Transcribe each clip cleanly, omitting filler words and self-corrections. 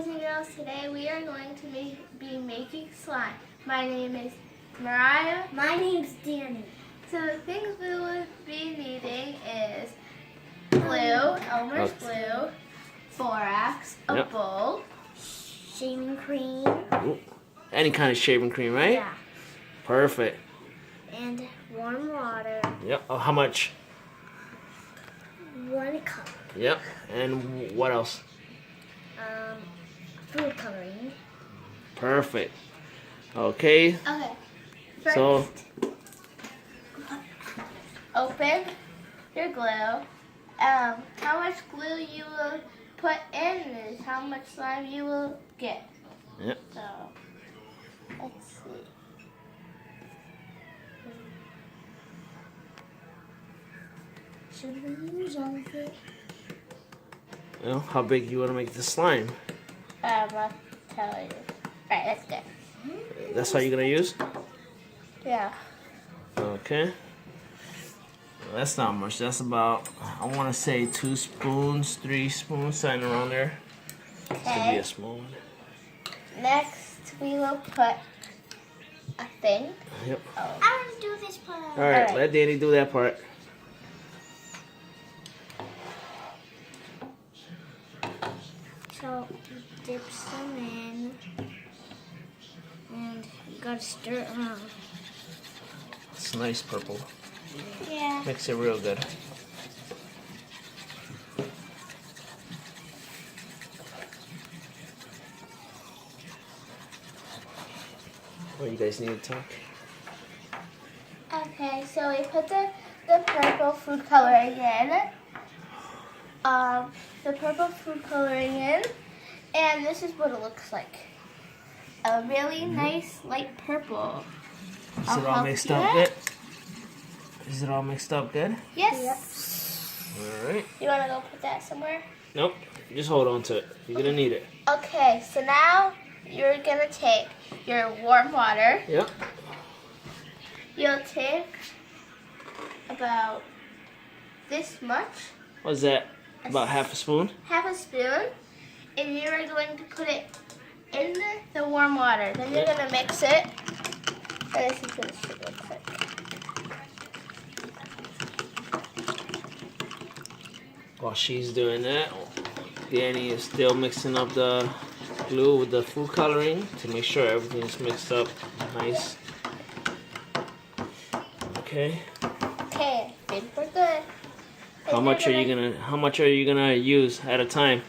and girls, today we are going to be making slime. My name is Mariah. My name's Danny. So the things we will be needing is glue, Elmer's glue, borax, a bowl, Shaving cream. Ooh. Any kind of shaving cream, right? Yeah. Perfect. And warm water. Yep. Oh, how much? 1 cup. Yep. And what else? Food coloring. Perfect. Okay. Okay. First, So open your glue. How much glue you will put in is how much slime you will get. Yep. So, let's see. Should we use all of it? Well, how big you want to make the slime? I'll tell you. Right, that's good. That's how you're gonna use? Yeah. Okay. Well, that's not much. That's about, I want to say 2 spoons, 3 spoons, something around there. This could be Okay. a small one. Next, we will put a thing. Yep. Oh. I want to do this part. All right, Alright. let Danny do that part. So dip some in. And you gotta stir it around. It's nice purple. Yeah. Mix it real good. What, you guys need to talk? Okay, so we put the purple food coloring in. The purple food coloring in, and this is what it looks like. A really nice light purple. Is I'll it all help mixed you up with. good? Is it all mixed up good? Yes. All right. You want to go put that somewhere? Nope. Just hold on to it. You're gonna need it. Okay, so now you're gonna take your warm water. Yep. You'll take about this much, What's that? About half a spoon? half a spoon, and you are going to put it in the warm water. Then you're gonna mix it. And this is what it should look like. While she's doing that, Danny is still mixing up the glue with the food coloring to make sure everything's mixed up nice. Okay. Okay, I think we're good. How much are you gonna use at a time?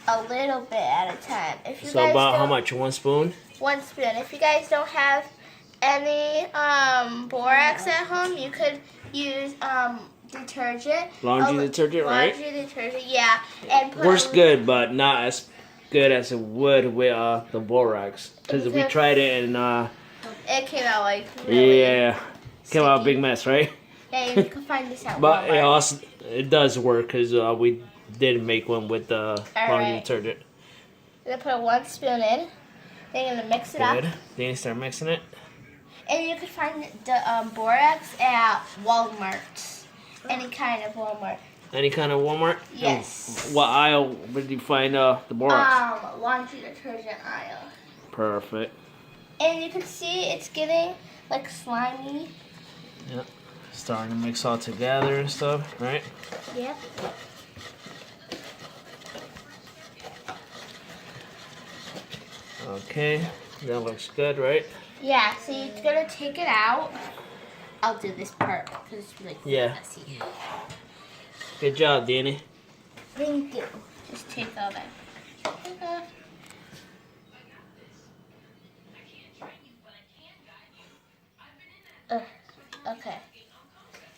A little bit at a time. If you So guys about how don't- much? 1 spoon? 1 spoon. If you guys don't have any borax at home, you could use detergent. Laundry detergent, right? Laundry detergent, yeah. And put Works good, but not as good as it would with the borax. Because we tried it and it came out like really. yeah, came out a big mess, right? Yeah, you can find this out. But it does work because we did make one with the laundry Alright. detergent. You're gonna put 1 spoon in. Then you're gonna mix it up. Good. Then you start mixing it. And you can find the borax at Walmart. Any kind of Walmart. Any kind of Walmart? Yes. What aisle would you find the borax? Laundry detergent aisle. Perfect. And you can see it's getting like slimy. Yep. Starting to mix all together and stuff, right? Yep. Okay. That looks good, right? Yeah, so you're gonna take it out. I'll do this part because it's like Yeah. messy. Good job, Danny. Thank you. Just take all that. Okay. Okay.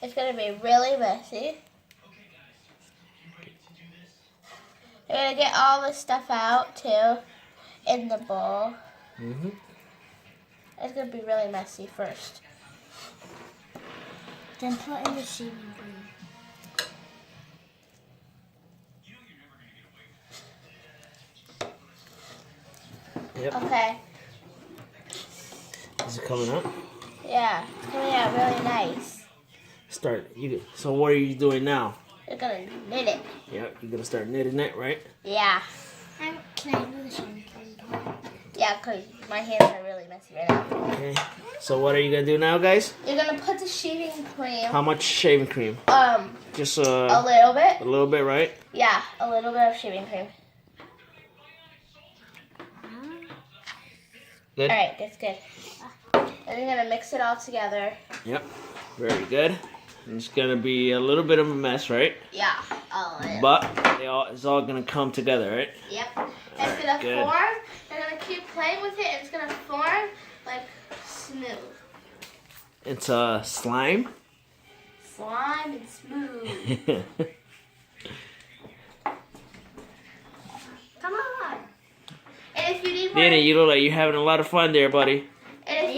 It's gonna be really messy. You're gonna get all the stuff out too in the bowl. Mm-hmm. It's gonna be really messy first. Then put in the shaving cream. Yep. Okay. Is it coming up? Yeah, it's coming out really nice. Start. So what are you doing now? You're gonna knit it. Yep. You're gonna start knitting it, right? Yeah. I'm Can I do the shaving cream? Yeah, because my hands are really messy right now. Okay. So what are you gonna do now, guys? You're gonna put the shaving cream. How much shaving cream? A Just little bit. a little bit, right? Yeah, a little bit of shaving cream. Good. All right, that's good. And you're gonna mix it all together. Yep. Very good. And it's gonna be a little bit of a mess, right? Yeah, a little. But it's all gonna come together, right? Yep. It's gonna Good. form. You're gonna keep playing with it, and it's gonna form like smooth. It's slime. Slime and smooth. Come on. And if you need more, Danny, you look like you're having a lot of fun there, buddy. and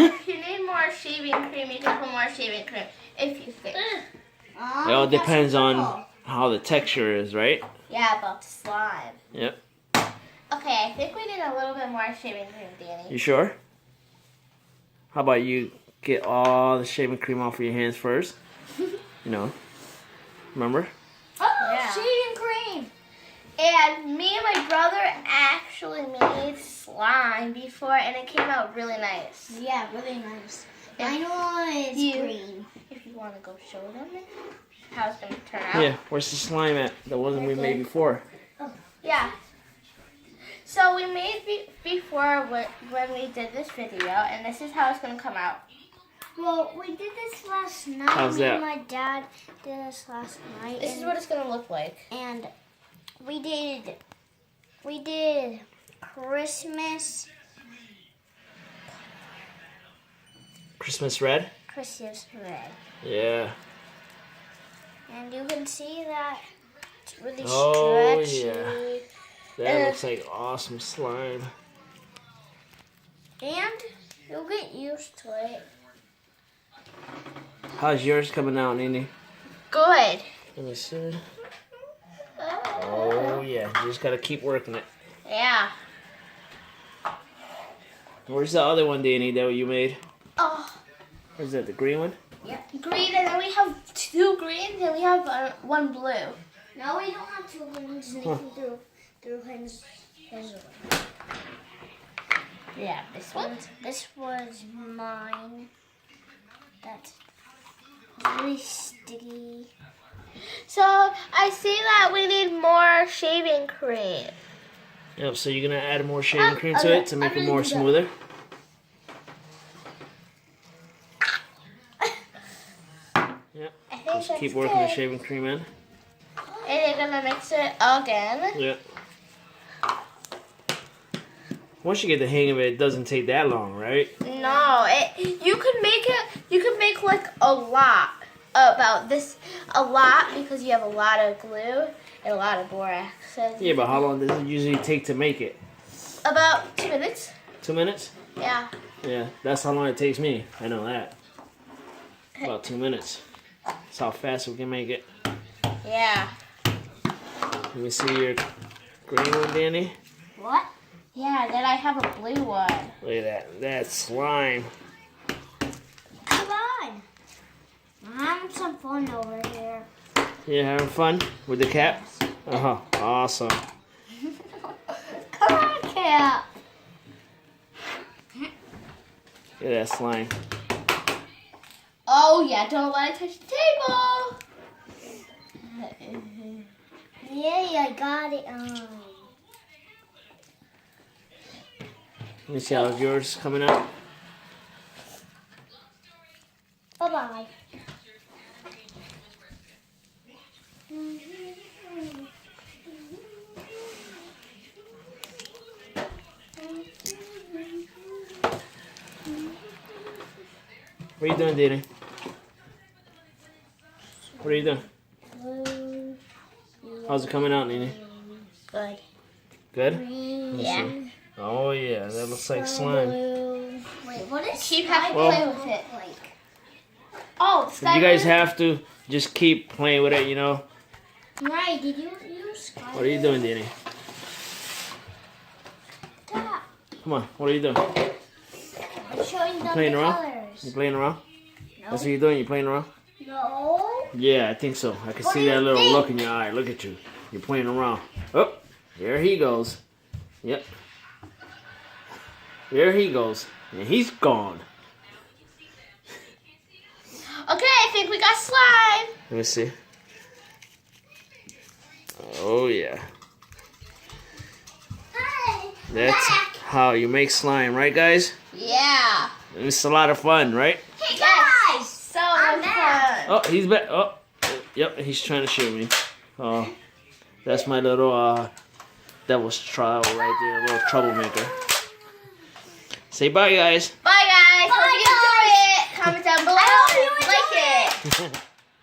if you need more shaving cream, you can put more shaving cream if you think. Oh, It all that's depends on cool. how the texture is, right? Yeah, about the slime. Yep. Okay, I think we need a little bit more shaving cream, Danny. You sure? How about you get all the shaving cream off of your hands first? You know. Remember? Oh, Yeah. shaving cream. And me and my brother actually made slime before, and it came out really nice. Yeah, really nice. If I know it's you- green. If you want to go show them how it's going to turn out. Yeah. Where's the slime at? The one we made before. Yeah. So we made before when we did this video, and this is how it's going to come out. Well, we did this last night. How's Me that? and my dad did this last night. This is what it's going to look like. And we did Christmas Red? Christmas red. Yeah. And you can see that it's really Oh, stretchy. yeah. That looks like awesome slime. And you'll get used to it. How's yours coming out, Nini? Good. Let me see. Oh, yeah. You just gotta keep working it. Yeah. Where's the other one, Danny, that you made? Oh, Where's that, the green one? green, and then we have 2 greens, and we have 1 blue. No, we don't have two hands. We Huh. can do through his one. Yeah, this one. This was mine. That's really sticky. So I see that we need more shaving cream. Yep, so you're gonna add more shaving cream to okay, it to make I'm it gonna more do that. smoother. Yep, I think just that's keep working the good. shaving cream in. And you're gonna mix it again. Yep. Once you get the hang of it, it doesn't take that long, right? No, you can make it. You can make like a lot a lot because you have a lot of glue and a lot of borax. Yeah, but how long does it usually take to make it? About 2 minutes. 2 minutes? Yeah. Yeah, that's how long it takes me. I know that. About 2 minutes. That's how fast we can make it. Yeah. Let me see your green one, Danny. What? Yeah. Then I have a blue one. Look at that. That's slime. Come on. I'm having some fun over here. You having fun with the cap? Uh-huh. Awesome. Come on, Cap. Look at that slime. Oh yeah! Don't let it touch the table. Yay, I got it. Let me see how yours is coming out. Bye-bye. What are you doing, Danny? What are you doing? Blue, How's it coming out, Nini? Good. Good? green, Yeah. Oh, yeah. That looks like slime. blue. Wait, what is Keep having to Well- play with it. like? Oh, So you guys have to just keep playing with it, you know? Right, did you use Sky? What are you doing, Danny? Stop. Come on. What are you doing? I'm showing them Playing the around? colors. You playing around? No. That's what you're doing? You playing around? No. Yeah, I think so. I can What see do that you little think? look in your eye. Look at you. You're playing around. Oh, Here he goes. Yep. Here he goes. And he's gone. Okay, I think we got slime. Let me see. Oh yeah. Hi. That's how you make slime, right guys? Yeah. And it's a lot of fun, right? Hey Yes. guys. So I'm much back. fun. Oh, he's back. Oh, yep, he's trying to shoot me. Oh, that's my little devil's trial right there, little troublemaker. Say bye, guys. Bye guys. Bye, Hope you enjoy it. Comment down below I hope and you like it.